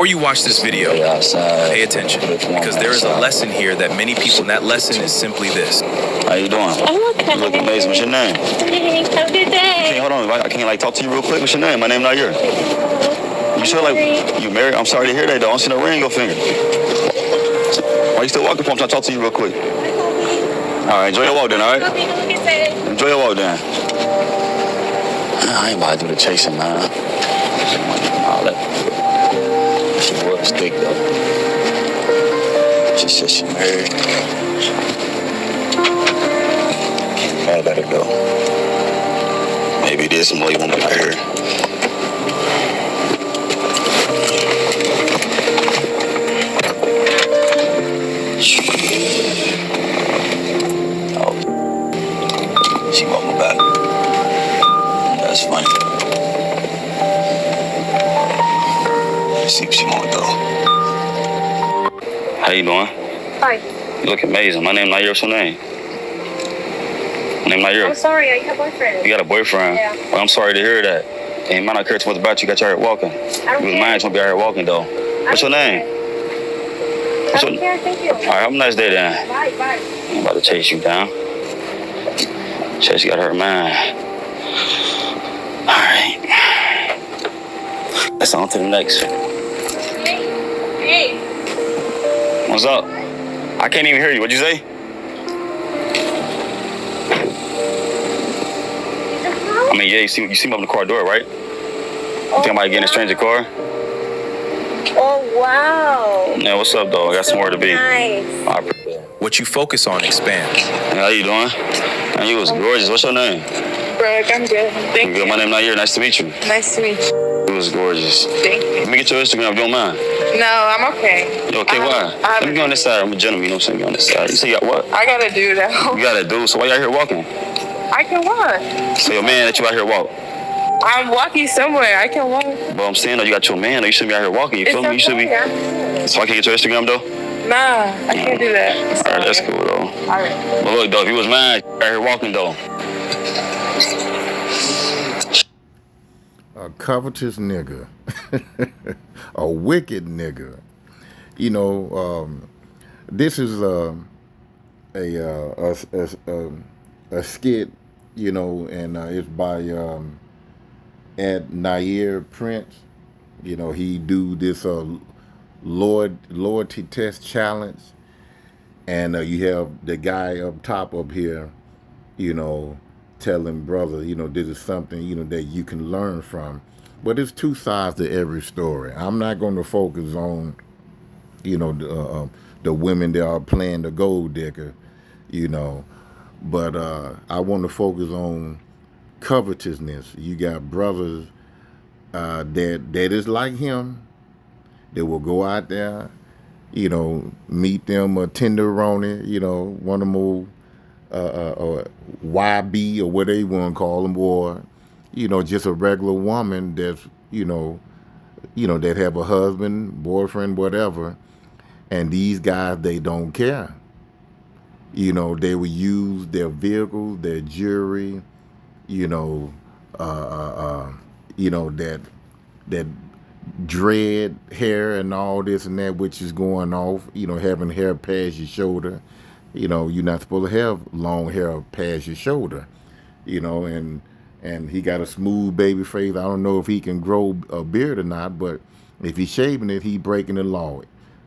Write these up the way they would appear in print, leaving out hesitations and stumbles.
Before you watch this video, pay attention, because there is a lesson here that many people, and that lesson is simply this. How you doing? I'm okay. You look amazing. What's your name? Thanks. Have a good day. Hey, hold on. I can't talk to you real quick. What's your name? My name Nair. You sure you married? I'm sorry to hear that though. I don't see no ring on your finger. Why you still walking for? I'm trying to talk to you real quick. All right, enjoy your walk then, all right? Enjoy your walk then. I ain't about to do the chasing, man. All that. She was thick though. She said she married. I let her go. Maybe it is some more you want to hear. Oh. She walked me back. That's funny. Let's see if she want to go. How you doing? Hi. You look amazing. My name Nair. What's your name? My name Nair. I'm sorry, I have a boyfriend. You got a boyfriend? Yeah. Well, I'm sorry to hear that. And you might not care too much about you. Got you out here walking. I don't You was care. mine. You want to be out here walking though. What's your name? I don't care, thank you. All right, have a nice day then. Bye. I'm about to chase you down. Chase got her mind. All right. Let's on to the next. Hey. What's up? I can't even hear you. What'd you say? I mean, yeah, you see me up in the car door, right? You think I might get in a stranger car? Oh, wow. Yeah, what's up, though? I got somewhere to be. Nice. What you focus on expands. Hey, how you doing? Man, you was gorgeous. What's your name? Brooke, I'm good. Thank You good? My name Nair. Nice to meet you. Nice to meet you. You was gorgeous. Thank you. Let me get your Instagram if you don't mind. No, I'm okay. You okay? Why? Let me get on this side. I'm a gentleman, you know what I'm saying? Get on this side. You say you got what? I gotta do that. You got to do. So why you out here walking? I can walk. So your man that you out here walk. I'm walking somewhere. I can walk. But I'm saying though, you got your man. Though, you shouldn't be out here walking. You feel me? You should be. Okay. So I can't get your Instagram though. Nah, I can't do that. All right, that's cool though. All right. But look though, if you was mine, you out here walking though. A covetous nigga, a wicked nigga. You know, this is a skit, you know, and it's by Nair Prince. You know, he do this loyalty test challenge, and you have the guy up top up here, you know, telling brother, you know, this is something, you know, that you can learn from. But there's two sides to every story. I'm not going to focus on, you know, the women that are playing the gold digger, you know, but I want to focus on covetousness. You got brothers that is like him. They will go out there, you know, meet them a tenderoni, you know, one of them old YB or whatever you want to call them, or, you know, just a regular woman that's, you know, that have a husband, boyfriend, whatever, and these guys, they don't care. You know, they will use their vehicles, their jewelry, you know, that dread hair and all this and that, which is going off, you know, having hair past your shoulder. You know, you're not supposed to have long hair past your shoulder, you know, and he got a smooth baby face. I don't know if he can grow a beard or not, but if he's shaving it, he breaking the law.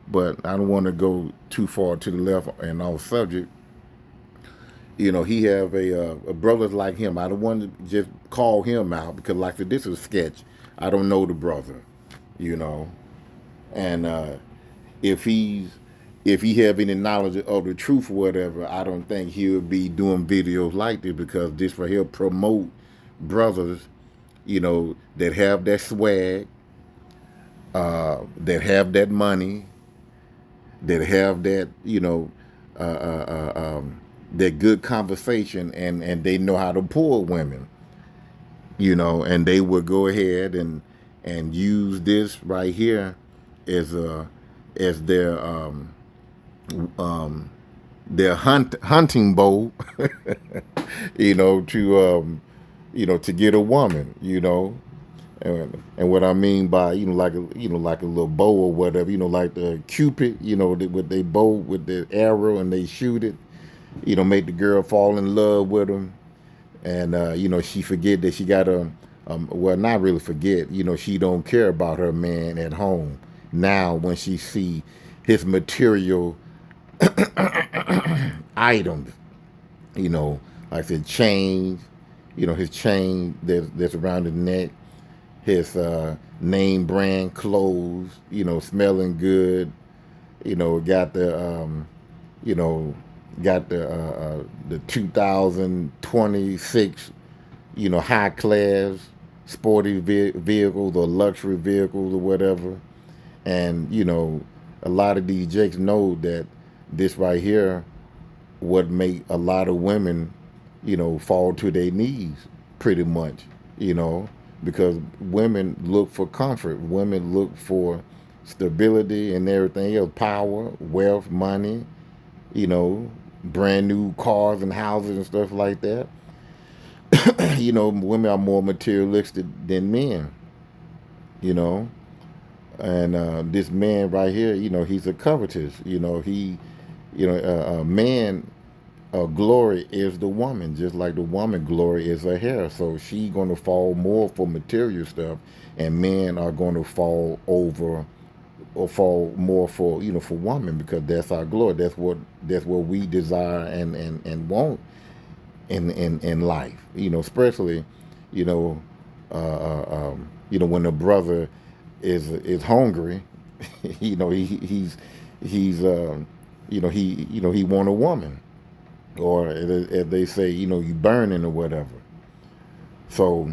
But I don't want to go too far to the left and off subject. You know, he have a brothers like him. I don't want to just call him out because, like, this is a sketch. I don't know the brother, you know, and if he have any knowledge of the truth or whatever, I don't think he'll be doing videos like this, because this will help promote brothers, you know, that have that swag, that have that money, that have that, you know, that good conversation, and they know how to pull women, you know, and they will go ahead and use this right here as their hunting bow, you know, to get a woman, you know, And what I mean by, like a little bow or whatever, like the Cupid, with they bow with the arrow and they shoot it, make the girl fall in love with him, and she forget that she got a, well, not really forget, she don't care about her man at home now when she see his material items, you know, like I said, chains, his chain that's around his neck, his name brand clothes, smelling good, got you know, the 2026, high class sporty vehicles or luxury vehicles or whatever. And, a lot of these jakes know that this right here would make a lot of women, fall to their knees pretty much, you know, because women look for comfort. Women look for stability and everything else, power, wealth, money, you know, brand new cars and houses and stuff like that. Women are more materialistic than men, you know. And this man right here, he's a covetous. A man glory is the woman, just like the woman glory is her hair. So she gonna fall more for material stuff, and men are gonna fall over or fall more for for women because that's our glory. That's what we desire and want in life. Especially you know when a brother is hungry, he's he want a woman, or as they say, you burning or whatever. So,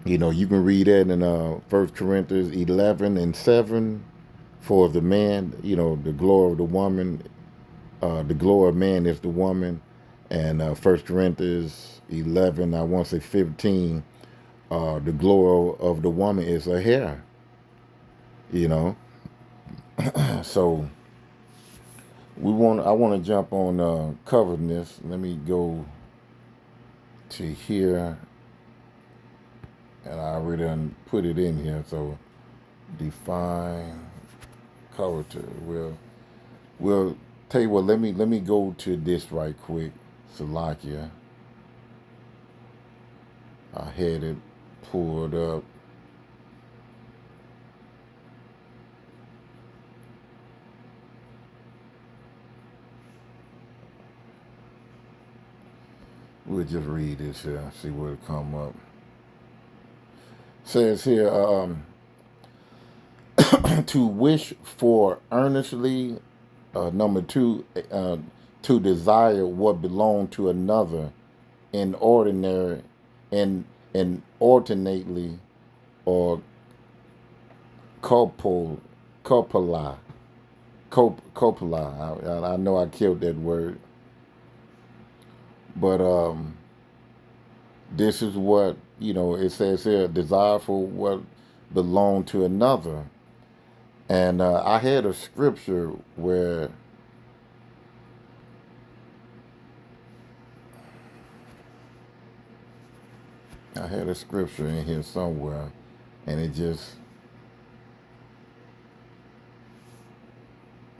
you can read that in 1 Corinthians 11:7. For the man, the glory of the woman, the glory of man is the woman. And 1 Corinthians 11, I want to say 15, the glory of the woman is her hair, you know. So I want to jump on covetousness. Let me go to here, and I already put it in here. So define covetous. Well, tell you what. Let me go to this right quick. Salakia. I had it pulled up. We'll just read this here, see what it come up. Says here, to wish for earnestly, number two, to desire what belong to another, in ordinary, and alternately, or copula, copula, copula. I know I killed that word, but this is what it says here: desire for what belong to another. And I had a scripture where I had a scripture in here somewhere, and it just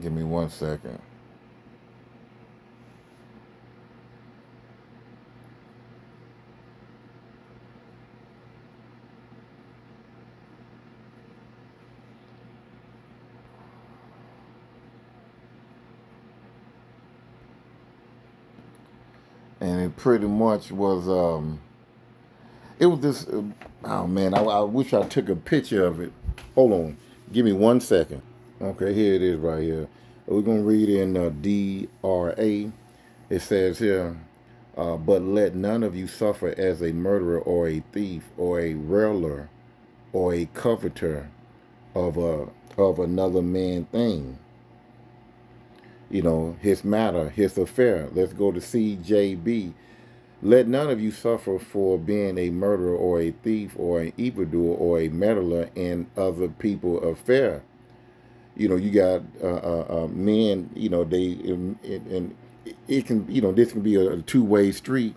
give me 1 second. And it pretty much was it was this oh man, I wish I took a picture of it. Hold on, give me 1 second. Okay, here it is right here. We're gonna read in DRA. It says here, but let none of you suffer as a murderer or a thief or a railer or a coveter of another man thing. His matter, his affair. Let's go to CJB. Let none of you suffer for being a murderer or a thief or an evildoer or a meddler in other people's affair. You got men. They and it can. This can be a two-way street.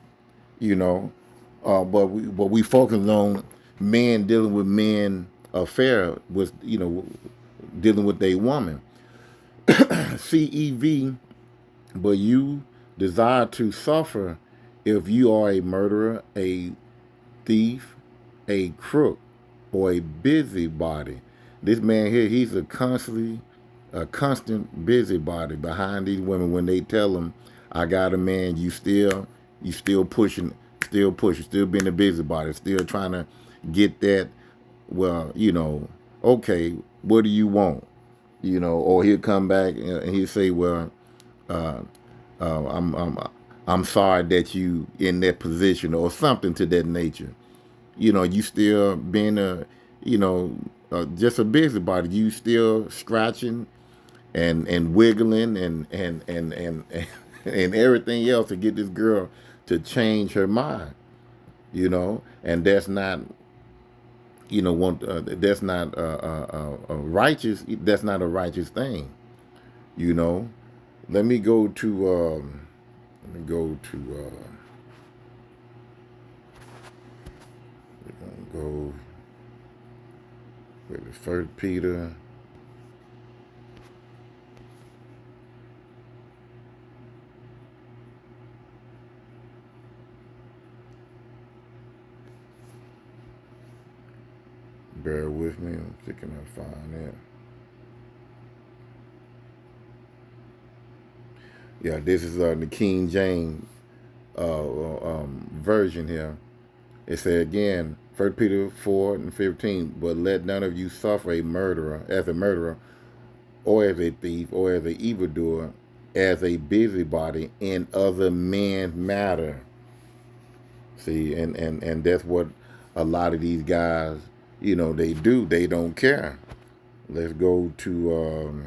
But we focus on men dealing with men affair with, dealing with a woman. CEV, but you desire to suffer if you are a murderer, a thief, a crook, or a busybody. This man here, he's a constant busybody behind these women. When they tell him, "I got a man," you still pushing, still being a busybody, still trying to get that. Well, okay, what do you want? Or he'll come back and he'll say, "Well, uh, I'm sorry that you in that position," or something to that nature. You still being just a busybody. You still scratching and wiggling and everything else to get this girl to change her mind. And that's not that's not a righteous. That's not a righteous thing. You know. Let me go to. Let me go to. We're gonna go with the First Peter. Bear with me. I'm thinking I'll find that. Yeah, this is the King James version here. It said again, 1 Peter 4:15, but let none of you suffer as a murderer, or as a thief, or as an evildoer, as a busybody in other men's matter. See, and that's what a lot of these guys, they do. They don't care. Let's go to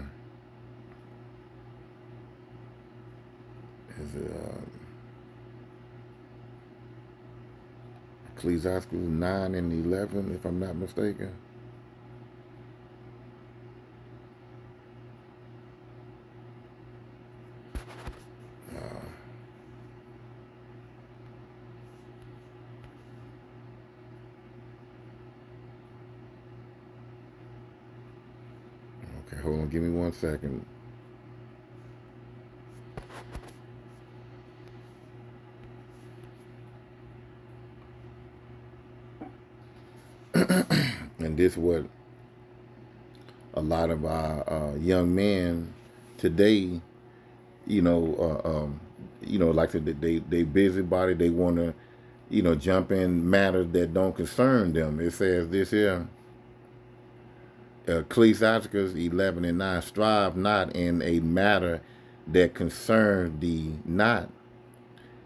is it Ecclesiastes 9 and 11, if I'm not mistaken. Okay, hold on, give me 1 second. And this what a lot of our young men today, like they busybody. They want to, jump in matters that don't concern them. It says this here, Ecclesiastes 11 and 9, strive not in a matter that concerns thee not,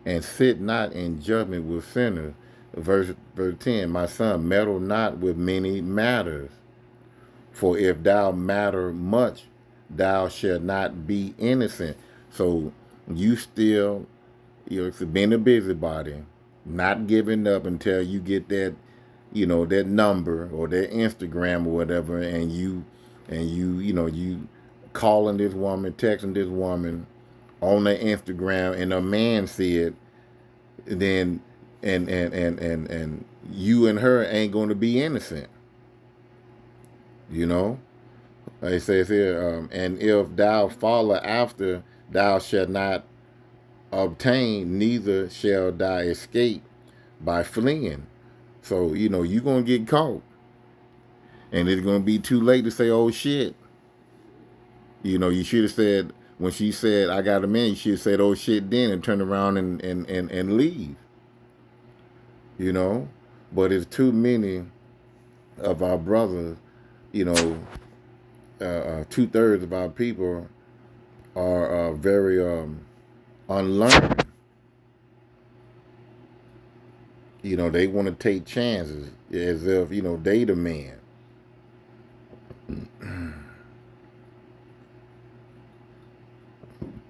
and sit not in judgment with sinners. Verse 10, my son, meddle not with many matters, for if thou matter much, thou shalt not be innocent. So you still, being a busybody, not giving up until you get that, that number or that Instagram or whatever, and you calling this woman, texting this woman on the Instagram, and a man said, then and you and her ain't going to be innocent. It says here, and if thou follow after, thou shalt not obtain, neither shall thou escape by fleeing. So, you're going to get caught. And it's going to be too late to say, oh, shit. You should have said, when she said, I got a man, you should have said, oh, shit, then, and turn around and leave. But it's too many of our brothers, 2/3 of our people are very unlearned. They want to take chances as if, they the man.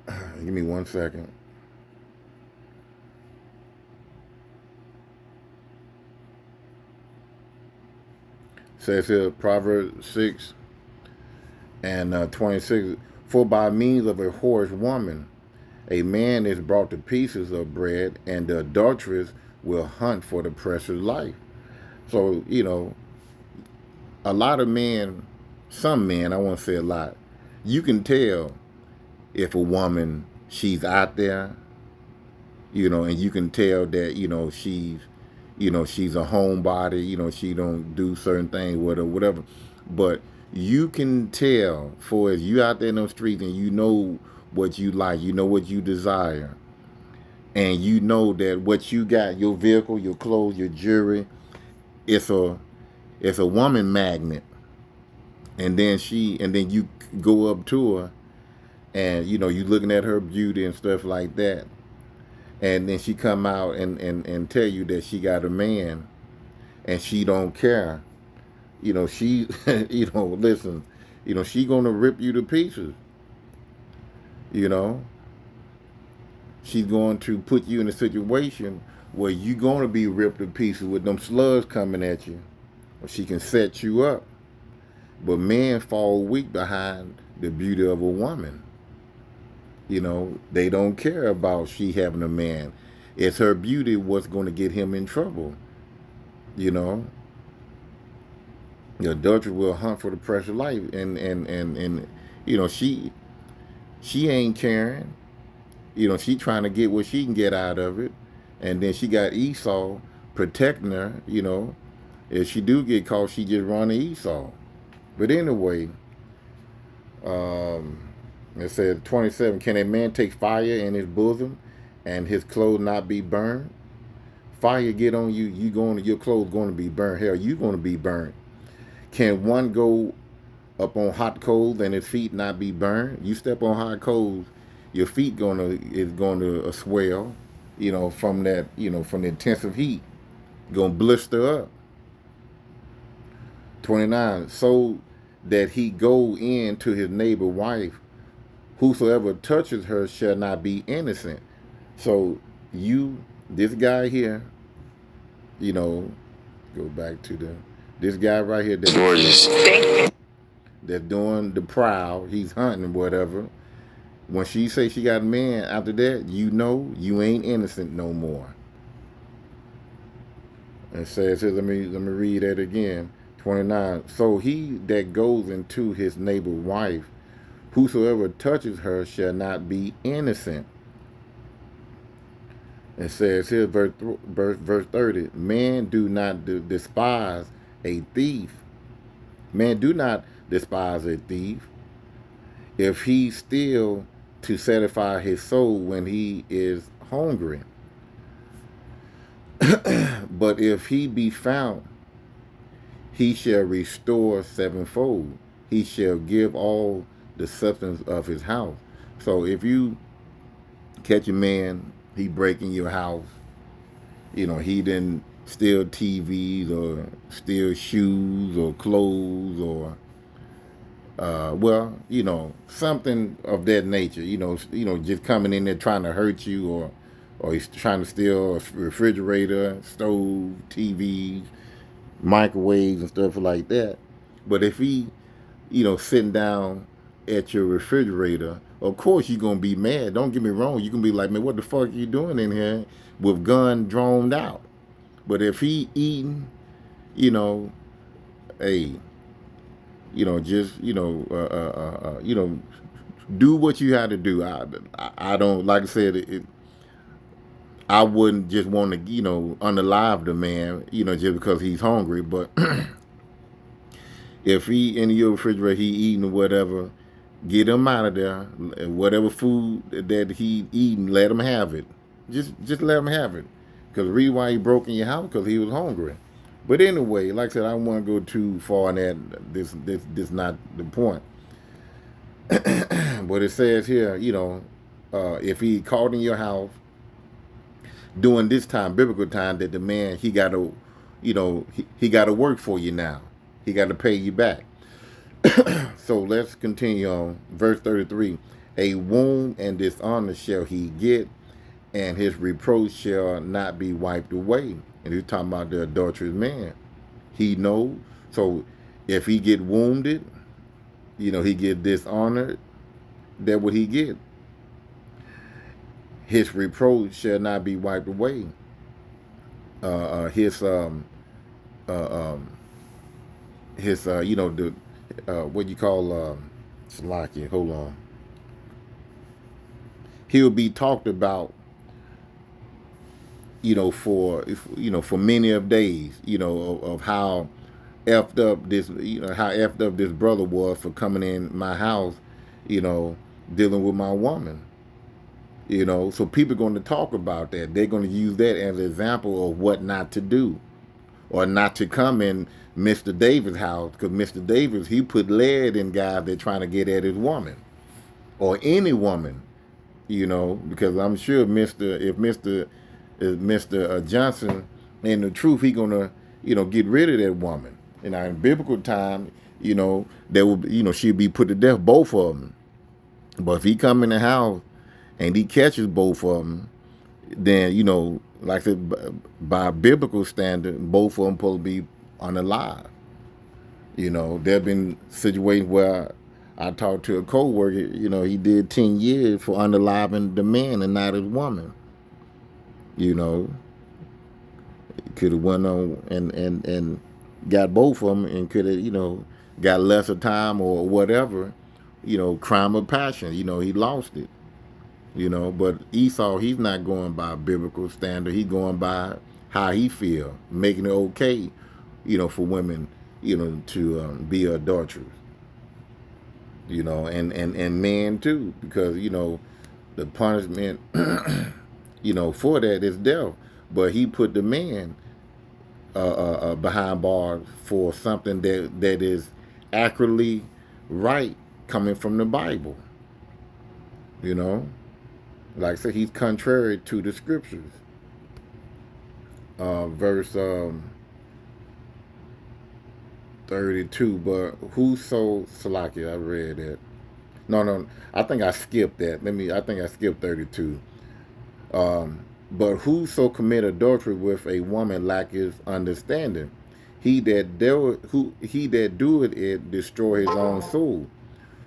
Give me 1 second. Says here, Proverbs 6 and 26, for by means of a whorish woman, a man is brought to pieces of bread, and the adulteress will hunt for the precious life. So, a lot of men, some men, I won't say a lot, you can tell if a woman, she's out there, and you can tell that, she's a homebody, she don't do certain things, whatever. But you can tell, for as you out there in those streets and you know what you like, you know what you desire, and you know that what you got, your vehicle, your clothes, your jewelry, it's a woman magnet. And then you go up to her, and you looking at her beauty and stuff like that, and then she come out and tell you that she got a man and she don't care. She listen, she gonna rip you to pieces. you know she's going to put you in a situation where you're going to be ripped to pieces with them slugs coming at you, or she can set you up. But men fall weak behind the beauty of a woman. They don't care about she having a man. It's her beauty what's going to get him in trouble. you know the adulterer will hunt for the precious life, and she ain't caring. She trying to get what she can get out of it. And then she got Esau protecting her. If she do get caught, she just run to Esau. But anyway, it says 27, can a man take fire in his bosom and his clothes not be burned? Fire get on you, your clothes going to be burned. Hell, you going to be burned. Can one go up on hot coals and his feet not be burned? You step on hot coals, your feet is going to swell, from that, from the intensive heat, going to blister up. 29, so that he go in to his neighbor wife, whosoever touches her shall not be innocent. So this guy here, go back to this guy right here that's gorgeous, that's doing the prowl, he's hunting whatever. When she say she got a man, after that, you ain't innocent no more. It says here, let me read that again. 29. So he that goes into his neighbor's wife, whosoever touches her shall not be innocent. It says here, verse 30. Man do not despise a thief. Man do not despise a thief if he steal to satisfy his soul when he is hungry. But if he be found, he shall restore sevenfold. He shall give all the substance of his house. So if you catch a man, he breaking your house, he didn't steal TVs or steal shoes or clothes or something of that nature, just coming in there trying to hurt you, or he's trying to steal a refrigerator, stove, TVs, microwaves and stuff like that. But if he, sitting down at your refrigerator, of course you're gonna be mad. Don't get me wrong, you can be like, man, what the fuck are you doing in here with gun droned out? But if he eating, hey, just do what you had to do. I don't, like I said, I wouldn't just want to unalive the man just because he's hungry. But if he in your refrigerator, he eating or whatever, get him out of there. Whatever food that he eating, let him have it. Just let him have it. Because the reason why he broke in your house, because he was hungry. But anyway, like I said, I don't want to go too far in that. This not the point. But it says here, if he caught in your house during this time, biblical time, that the man, he got to, he got to work for you now. He got to pay you back. So let's continue on. Verse 33. A wound and dishonor shall he get, and his reproach shall not be wiped away. And he's talking about the adulterous man. He knows. So if he get wounded, he get dishonored, that what he get. His reproach shall not be wiped away. his the what you call Slocky. Hold on. He'll be talked about, for many of days, of how effed up this, how effed up this brother was for coming in my house, you know, dealing with my woman. So people are going to talk about that. They're going to use that as an example of what not to do, or not to come in Mr. Davis' house, because Mr. Davis, he put lead in guys that trying to get at his woman, or any woman, because I'm sure if Mr. Johnson in the truth, he gonna get rid of that woman. In biblical time, there will she'll be put to death, both of them. But if he come in the house and he catches both of them, then like I said, by biblical standard, both of them supposed to be unalive. There have been situations where I talked to a coworker. He did 10 years for unaliving the man and not his woman. You know, could have went on and got both of them, and could have got lesser time or whatever. Crime of passion. He lost it. But Esau, he's not going by biblical standard. He's going by how he feel, making it okay, for women, to be adulterers. And men too, because the punishment, for that is death. But he put the man behind bars for something that is accurately right, coming from the Bible. Like I said, he's contrary to the scriptures. Verse 32. But whoso, Salakia, I read that. No, I think I skipped that. I think I skipped 32. But whoso commit adultery with a woman lacketh understanding. He that doeth it destroy his own soul.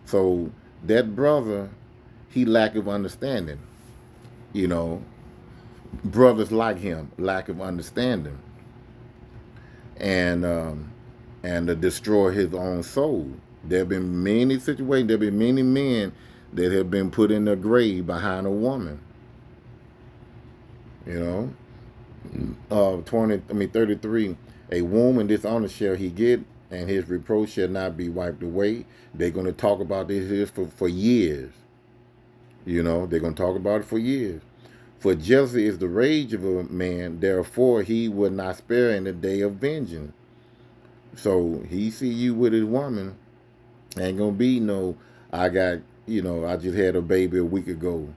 So that brother, he lacketh understanding. Brothers like him, lack of understanding, and to destroy his own soul. There have been many situations. There have been many men that have been put in the grave behind a woman. 33. A woman dishonor shall he get, and his reproach shall not be wiped away. They're going to talk about this for years. They're going to talk about it for years. For jealousy is the rage of a man, therefore he will not spare in the day of vengeance. So he see you with his woman, ain't gonna be no, I just had a baby a week ago,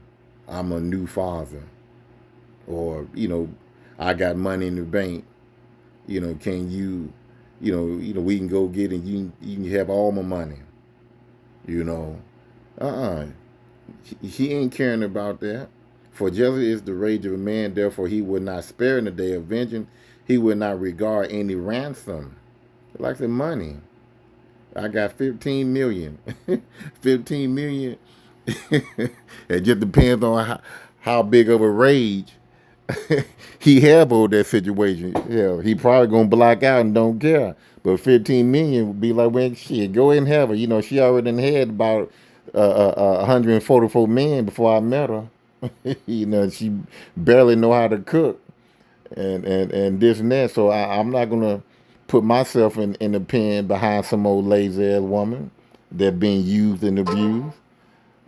I'm a new father. Or, I got money in the bank, can you, we can go get it, you can have all my money. He ain't caring about that. For jealousy is the rage of a man, therefore he will not spare in the day of vengeance. He will not regard any ransom. Like the money. I got 15 million. 15 million. It just depends on how big of a rage he have over that situation. Yeah, he probably gonna black out and don't care. But 15 million would be like, well, shit, go ahead and have her. She already had about 144 men before I met her. She barely know how to cook, and this and that. So I'm not gonna put myself in the pen behind some old lazy ass woman that being used and abused.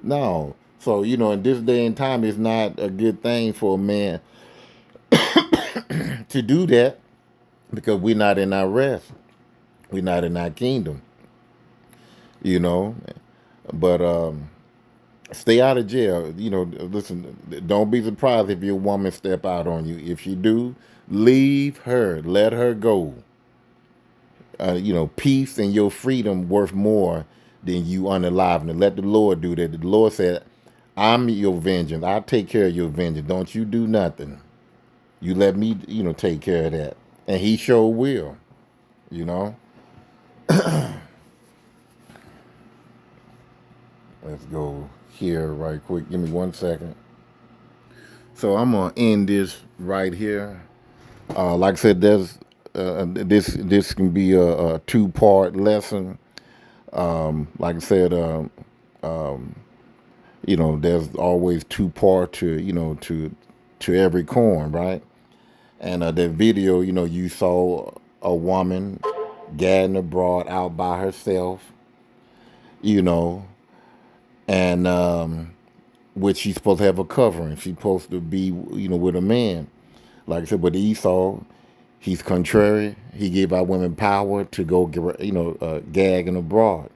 No. So in this day and time, it's not a good thing for a man to do that, because we're not in our rest. We're not in our kingdom. But stay out of jail. Listen, don't be surprised if your woman step out on you. If she do, leave her. Let her go. Peace and your freedom worth more than you unaliving. Let the Lord do that. The Lord said, I'm your vengeance. I'll take care of your vengeance. Don't you do nothing. You let me, take care of that. And he sure will. Let's go here right quick. Give me 1 second. So I'm going to end this right here. Like I said, there's this can be a two-part lesson. Like I said, there's always two part to to every coin, right? And that video, you saw a woman gagging abroad out by herself, you know, and which she's supposed to have a covering. She's supposed to be, with a man. Like I said, but Esau, he's contrary. He gave our women power to go, gagging abroad.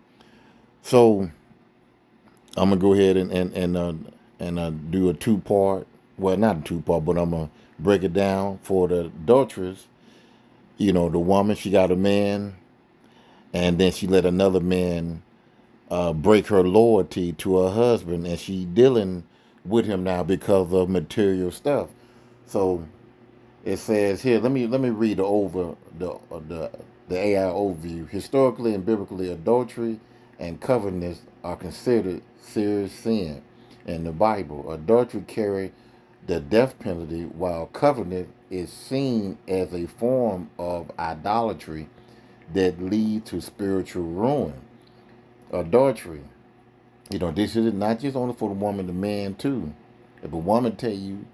So I'm gonna go ahead and do a two part. Well, not a two part, but I'm gonna break it down for the adulteress. The woman, she got a man, and then she let another man break her loyalty to her husband, and she dealing with him now because of material stuff. So it says here. Let me read the AI overview. Historically and biblically, adultery and covetousness are considered serious sin in the Bible. Adultery carry the death penalty, while covenant is seen as a form of idolatry that lead to spiritual ruin. Adultery, this is not just only for the woman, the man too. If a woman tell you,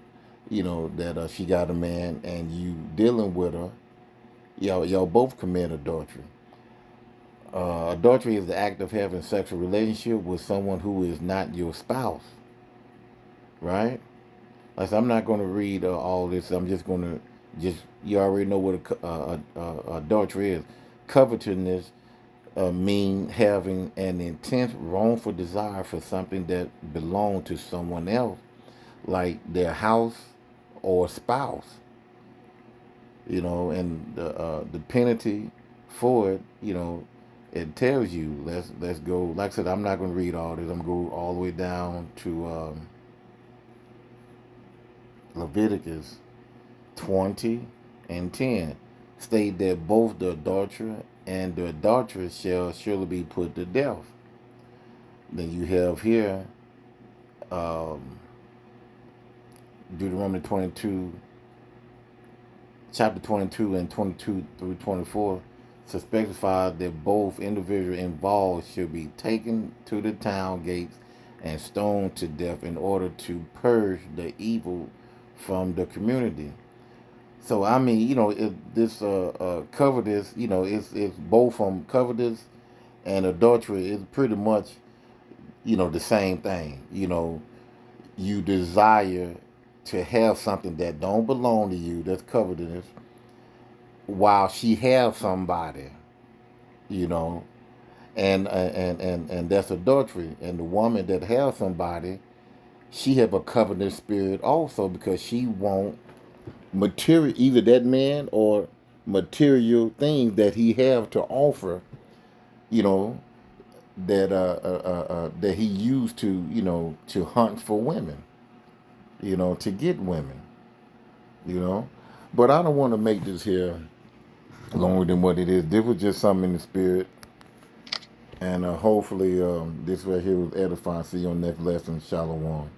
that she got a man and you dealing with her, y'all both commit adultery. Adultery is the act of having sexual relationship with someone who is not your spouse, right? Like I said, I'm not going to read all this. I'm just going to you already know what adultery is. Covetousness mean having an intense wrongful desire for something that belongs to someone else, like their house or spouse. And the penalty for it, it tells you. Let's go. Like I said, I'm not going to read all this. I'm going to go all the way down to Leviticus 20 and 10. State that both the adulterer and the adulteress shall surely be put to death. Then you have here Deuteronomy 22, chapter 22 and 22 through 24 specifies that both individuals involved should be taken to the town gates and stoned to death in order to purge the evil from the community. So I mean, this covetous, it's both from covetous and adultery is pretty much, the same thing. You desire to have something that don't belong to you, that's covetous, while she have somebody, you know, and that's adultery. And the woman that has somebody, she have a covenant spirit also, because she want material, either that man or material things that he have to offer, you know, that he used to, to hunt for women, to get women, you know. But I don't want to make this here longer than what it is. This was just something in the spirit, and hopefully this right here was edifying. See you on the next lesson. Shalom.